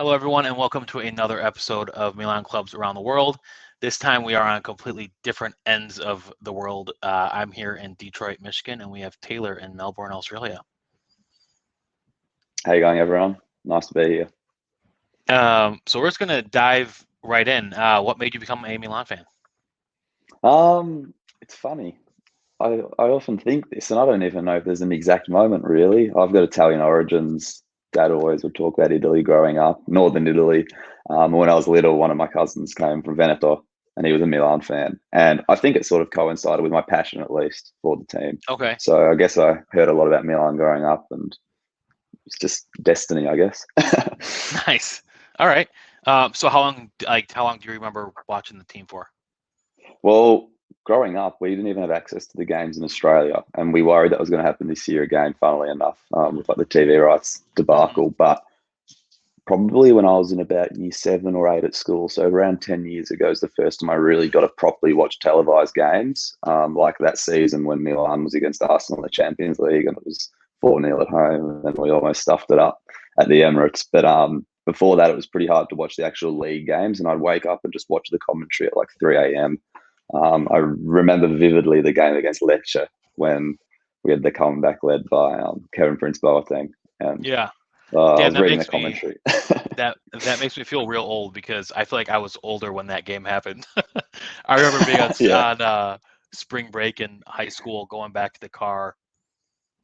Hello, everyone, and welcome to another episode of Milan Clubs Around the World. This time we are on completely different ends of the world. I'm here in Detroit, Michigan, and we have Taylor in Melbourne, Australia. How you going, everyone? Nice to be here. So we're just going to dive right in. What made you become a Milan fan? It's funny. I often think this, and I don't even know if there's an exact moment, really. I've got Italian origins. Dad always would talk about Italy growing up, Northern Italy. When I was little, one of my cousins came from Veneto, and he was a Milan fan. And I think it sort of coincided with my passion, at least, for the team. Okay, So I guess I heard a lot about Milan growing up, and it's just destiny, I guess. nice. All right. So how long do you remember watching the team for? Well, growing up, we didn't even have access to the games in Australia, and we worried that was going to happen this year again. Funnily enough, with like the TV rights debacle. But probably when I was in about year 7 or 8 at school, so around 10 years ago, is the first time I really got to properly watch televised games. Like that season when Milan was against Arsenal in the Champions League, and it was 4-0 at home, and then we almost stuffed it up at the Emirates. But before that, it was pretty hard to watch the actual league games, and I'd wake up and just watch the commentary at like 3 a.m. I remember vividly the game against Lecce when we had the comeback led by Kevin Prince Boateng. And Yeah. I Damn, was reading the commentary. that makes me feel real old because I feel like I was older when that game happened. I remember being Yeah. on spring break in high school, going back to the car.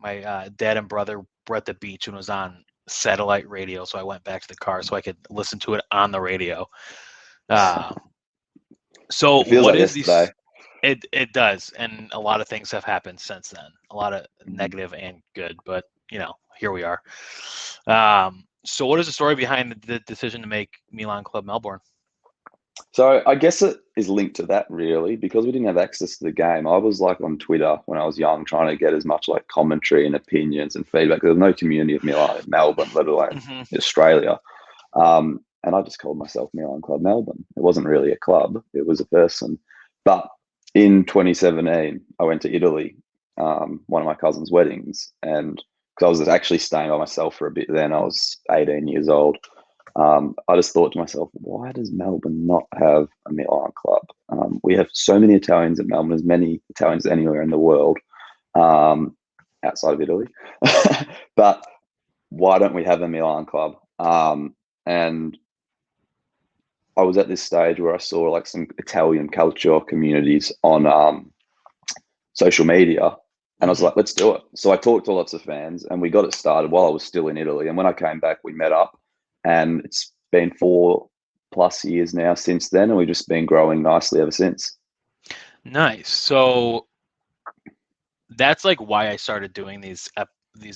My dad and brother were at the beach and it was on satellite radio, so I went back to the car so I could listen to it on the radio. So It feels what like is yesterday. these? It does, and a lot of things have happened since then. A lot of negative and good, but here we are. So what is the story behind the decision to make Milan Club Melbourne? So I guess it is linked to that really, because we didn't have access to the game. I was like on Twitter when I was young, trying to get as much like commentary and opinions and feedback. There was no community of Milan in Melbourne, let alone Australia. And I just called myself Milan Club Melbourne. It wasn't really a club; it was a person. But in 2017, I went to Italy, one of my cousin's weddings, and because I was actually staying by myself for a bit then, I was 18 years old. I just thought to myself, why does Melbourne not have a Milan club? We have so many Italians in Melbourne, as many Italians anywhere in the world, outside of Italy. But why don't we have a Milan club? And I was at this stage where I saw like some Italian culture communities on social media, and I was like, let's do it. So I talked to lots of fans, and we got it started while I was still in Italy. And when I came back, we met up, and it's been 4+ years now since then, and we've just been growing nicely ever since. Nice. So that's like why I started doing these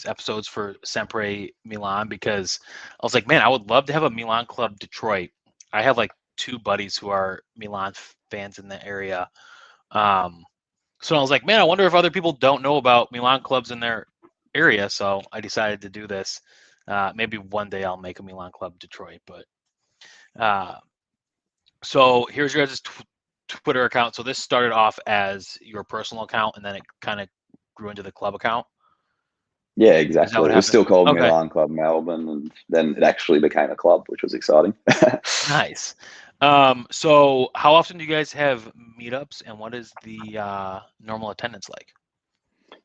episodes for SempreMilan, because I was like, man, I would love to have a Milan Club Detroit. I have like 2 buddies who are Milan fans in the area. So I was like, man, I wonder if other people don't know about Milan clubs in their area. So I decided to do this. Maybe one day I'll make a Milan Club Detroit. But so here's your guys' Twitter account. So this started off as your personal account, and then it kind of grew into the club account. Yeah, Is that exactly. what It was happened? still called Okay, Milan Club Melbourne, and then it actually became a club, which was exciting. nice. So how often do you guys have meetups, and what is the normal attendance like?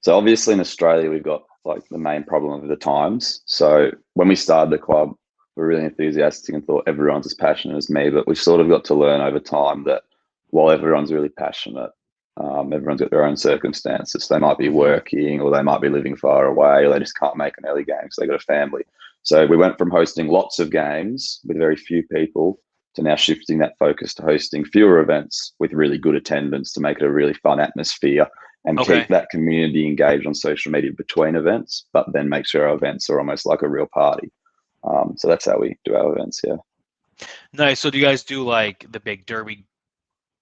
So obviously in Australia, we've got like the main problem of the times. So when we started the club, we were really enthusiastic and thought everyone's as passionate as me, but we've sort of got to learn over time that while everyone's really passionate, everyone's got their own circumstances. They might be working, or they might be living far away, or they just can't make an early game because they've got a family. So we went from hosting lots of games with very few people to now shifting that focus to hosting fewer events with really good attendance to make it a really fun atmosphere and Okay. keep that community engaged on social media between events, but then make sure our events are almost like a real party. So that's how we do our events. Yeah. Nice. So do you guys do like the big derby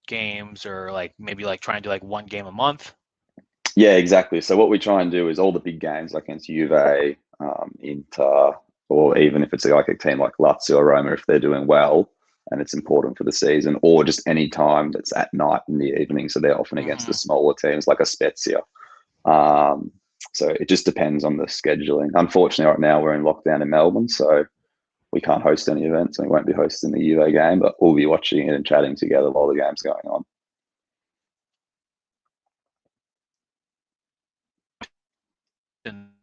games, or like maybe like try and do like one game a month? Yeah, exactly. So what we try and do is all the big games like against Juve, Inter, or even if it's like a team like Lazio or Roma, if they're doing well and it's important for the season, or just any time that's at night in the evening. So they're often against the smaller teams like a Spezia. So it just depends on the scheduling. Unfortunately, right now we're in lockdown in Melbourne, so we can't host any events and we won't be hosting the UVA game, but we'll be watching it and chatting together while the game's going on.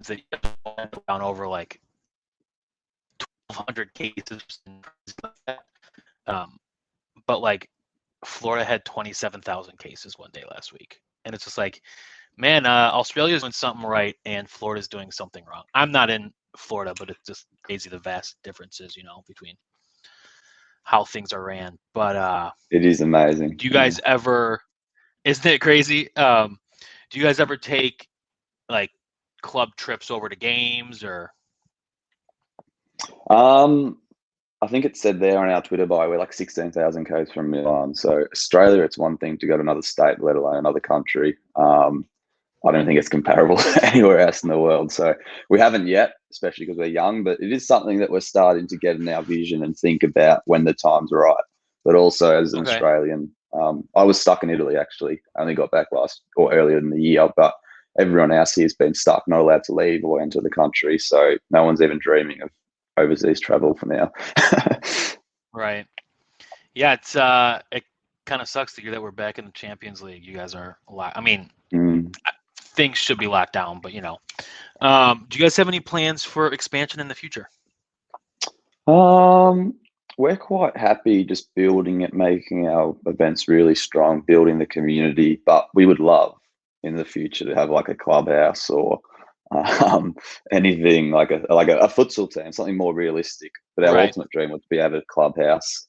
That down over like 1,200 cases, but like Florida had 27,000 cases one day last week, and it's just like, man, Australia's doing something right and Florida's doing something wrong. I'm not in Florida, but it's just crazy the vast differences, between how things are ran. But it is amazing. Do you guys ever? Isn't it crazy? Do you guys ever take like club trips over to games or? I think it said there on our Twitter bio, we're like 16,000 k's from Milan. So Australia, it's one thing to go to another state, let alone another country. I don't think it's comparable anywhere else in the world. So we haven't yet, especially because we're young, but it is something that we're starting to get in our vision and think about when the time's right. But also as an Australian, I was stuck in Italy, actually. I only got back earlier in the year, but everyone else here has been stuck, not allowed to leave or enter the country. So no one's even dreaming of overseas travel for now. Right. Yeah, it kind of sucks to hear that we're back in the Champions League. You guys are a lot. I mean, things should be locked down, but do you guys have any plans for expansion in the future? We're quite happy just building it, making our events really strong, building the community, but we would love in the future to have like a clubhouse or anything like a futsal team, something more realistic. But our ultimate dream would be to have a clubhouse.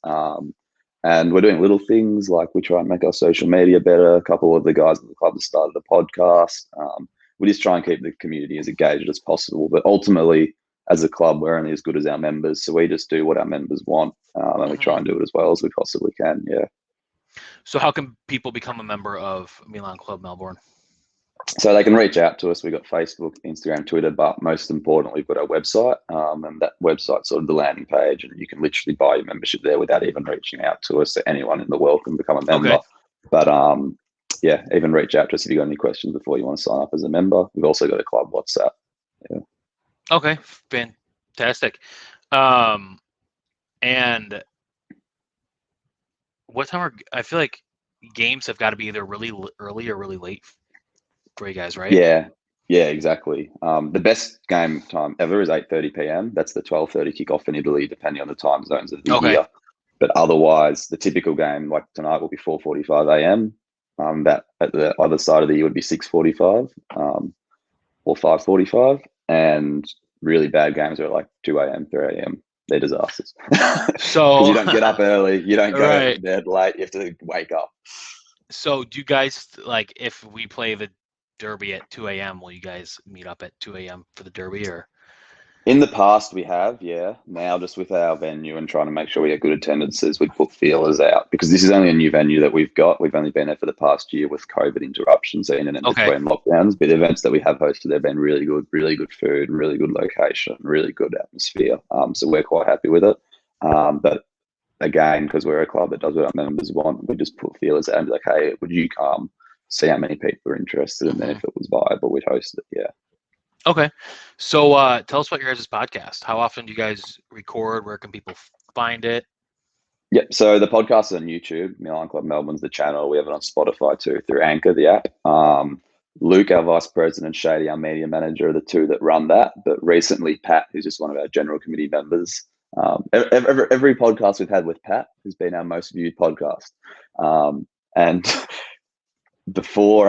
And we're doing little things like we try and make our social media better. A couple of the guys at the club have started a podcast. We just try and keep the community as engaged as possible. But ultimately, as a club, we're only as good as our members. So we just do what our members want, and we try and do it as well as we possibly can. Yeah. So how can people become a member of Milan Club Melbourne? So they can reach out to us. We've got Facebook, Instagram, Twitter, but most importantly, we've got our website, and that website's sort of the landing page, and you can literally buy your membership there without even reaching out to us. So anyone in the world can become a member. But yeah, even reach out to us if you've got any questions before you want to sign up as a member. We've also got a club WhatsApp. Yeah. Okay, fantastic. And what time I feel like games have got to be either really early or really late for you guys, right? Yeah, exactly. The best game time ever is 8:30 p.m. That's the 12:30 kickoff in Italy, depending on the time zones of the year. But otherwise, the typical game like tonight will be 4:45 a.m. That at the other side of the year would be 6:45 or 5:45, and really bad games are like 2 a.m., 3 a.m. They're disasters. So because you don't get up early, you don't go to bed late, you have to wake up. So do you guys, like, if we play the Derby at 2 a.m., will you guys meet up at 2 a.m. for the Derby, or? In the past, we have, yeah. Now, just with our venue and trying to make sure we get good attendances, we put feelers out because this is only a new venue that we've got. We've only been there for the past year with COVID interruptions in and in between lockdowns. But the events that we have hosted, they've been really good food, really good location, really good atmosphere. So we're quite happy with it. But again, because we're a club that does what our members want, we just put feelers out and be like, hey, would you come? See how many people are interested, and then if it was viable, we'd host it. Yeah. Okay. So tell us about your guys' podcast. How often do you guys record? Where can people find it? Yep. So the podcast is on YouTube. Milan Club Melbourne's the channel. We have it on Spotify too through Anchor, the app. Luke, our vice president, Shady, our media manager, are the two that run that. But recently, Pat, who's just one of our general committee members, every podcast we've had with Pat has been our most viewed podcast. And before,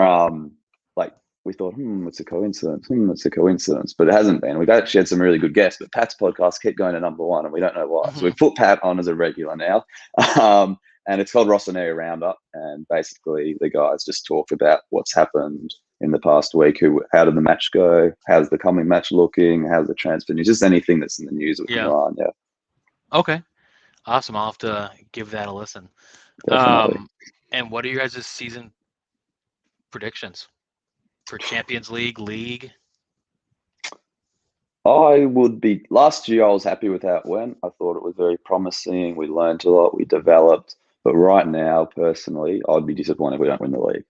we thought, it's a coincidence. But it hasn't been. We've actually had some really good guests, but Pat's podcast kept going to number one, and we don't know why. So we've put Pat on as a regular now. And it's called Rossoneri Roundup. And basically, the guys just talk about what's happened in the past week. How did the match go? How's the coming match looking? How's the transfer news? Just anything that's in the news with Milan. Yeah. Okay. Awesome. I'll have to give that a listen. Definitely. And what are your guys' season predictions for Champions League? Last year I was happy with how it went. I thought it was very promising. We learned a lot, we developed. But right now, personally, I'd be disappointed if we don't win the league.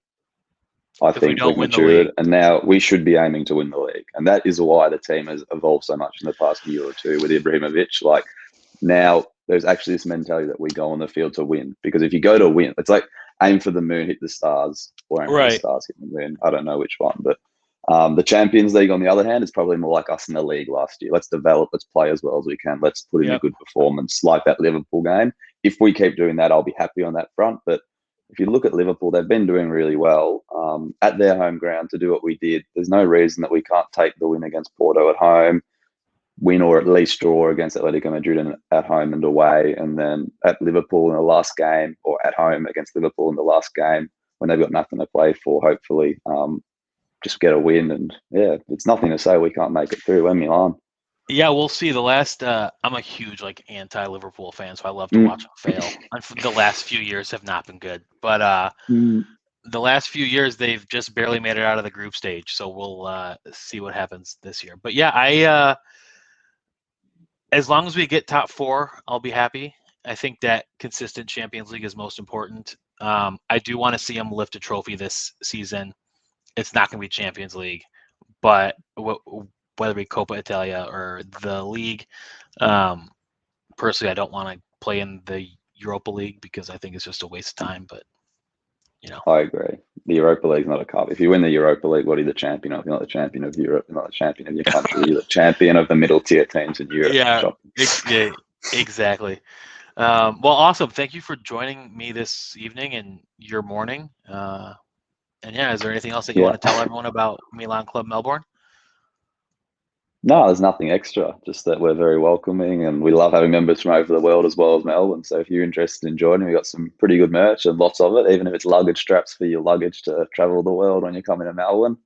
I think we've matured, and now we should be aiming to win the league. And that is why the team has evolved so much in the past year or two with Ibrahimovic. Like, Now there's actually this mentality that we go on the field to win, because if you go to win, it's like aim for the moon, hit the stars, or aim for the Right. stars, hit the moon. I don't know which one, but the Champions League, on the other hand, is probably more like us in the league last year. Let's develop, let's play as well as we can, let's put in a Yep. good performance, like that Liverpool game. If we keep doing that, I'll be happy on that front. But if you look at Liverpool, they've been doing really well at their home ground to do what we did. There's no reason that we can't take the win against Porto at home, win or at least draw against Atletico Madrid and at home and away, and then at Liverpool in the last game, or at home against Liverpool in the last game when they've got nothing to play for, hopefully. Just get a win, and yeah, it's nothing to say we can't make it through. We're Milan. Yeah, we'll see. The last, I'm a huge anti-Liverpool fan, so I love to watch them fail. The last few years have not been good, but the last few years they've just barely made it out of the group stage. So we'll see what happens this year. But yeah, as long as we get top 4, I'll be happy. I think that consistent Champions League is most important. I do want to see them lift a trophy this season. It's not going to be Champions League, but whether it be Coppa Italia or the league, personally, I don't want to play in the Europa League because I think it's just a waste of time. But I agree. The Europa League's not a cup. If you win the Europa League, what are you the champion of? You're not the champion of Europe. You're not the champion of your country. You're the champion of the middle tier teams in Europe. yeah, exactly. Well, awesome. Thank you for joining me this evening and your morning. And yeah, is there anything else that you want to tell everyone about Milan Club Melbourne? No, there's nothing extra. Just that we're very welcoming, and we love having members from over the world as well as Melbourne. So if you're interested in joining, we've got some pretty good merch and lots of it. Even if it's luggage straps for your luggage to travel the world when you come into Melbourne,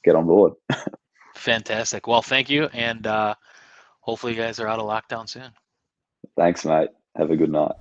get on board. Fantastic. Well, thank you, and hopefully you guys are out of lockdown soon. Thanks, mate. Have a good night.